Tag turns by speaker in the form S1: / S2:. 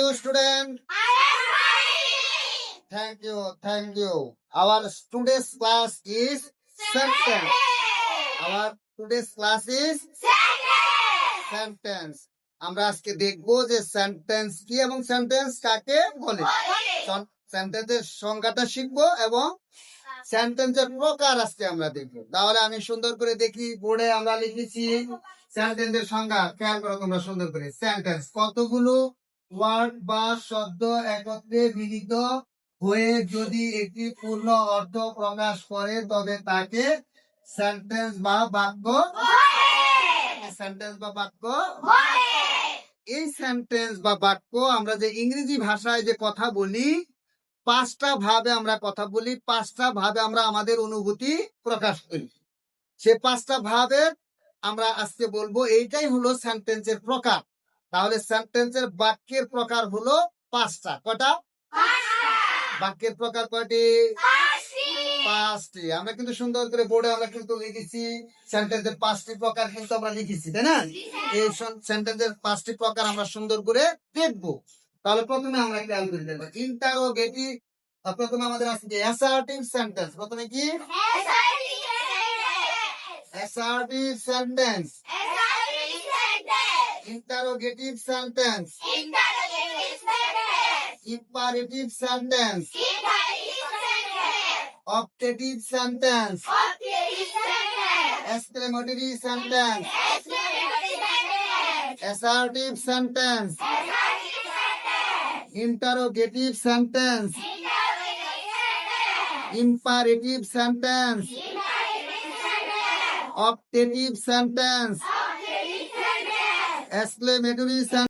S1: Student, thank you. Our today's class is sentence. Our today's class is sentence. আমরা আজকে দেখবো যে sentence কি এবং সেন্টেন্স কাকে বলে। সেন্টেন্সের সংজ্ঞাটা শিখবো এবং সেন্টেন্সের প্রকার আজকে আমরা দেখবো। তাহলে আমি সুন্দর করে দেখি, বোর্ডে আমরা লিখেছি সেন্টেন্সের সংজ্ঞা। খেয়াল করো তোমরা সুন্দর করে। সেন্টেন্স কতগুলো ওয়ার্ড বা শব্দ একত্রে মিলিত হয়ে যদি একটি পূর্ণ অর্থ প্রকাশ করে তবে তাকে সেন্টেন্স বা বাক্য এই সেন্টেন্স বা বাক্য আমরা যে ইংরেজি ভাষায় যে কথা বলি, পাঁচটা ভাবে আমরা কথা বলি, পাঁচটা ভাবে আমরা আমাদের অনুভূতি প্রকাশ করি। সে পাঁচটা ভাবে আমরা আজকে বলবো, এইটাই হলো সেন্টেন্সের প্রকার। তাহলে সেন্টেন্সের বাক্যের প্রকার হলো পাঁচটা। কটা বাক্যের প্রকার? কয়টি? পাঁচটি। আমরা কিন্তু সুন্দর করে বোর্ডে আমরা কিন্তু লিখেছি সেন্টেন্সের পাঁচটি প্রকার, কিন্তু আমরা লিখেছি, তাই না? এই সেন্টেন্সের পাঁচটি প্রকার আমরা সুন্দর করে দেখবো। তাহলে প্রথমে আমরা খেয়াল করে দেখবো ইন্টারোগেটিভ। প্রথমে আমাদের আছে কি অ্যাসার্টিভ সেন্টেন্স। প্রথমে কি assertive sentence, interrogative sentence, imperative sentence, optative sentence, exclamatory sentence, assertive sentence, interrogative sentence, imperative sentence, optative sentence, exclamatory sentence.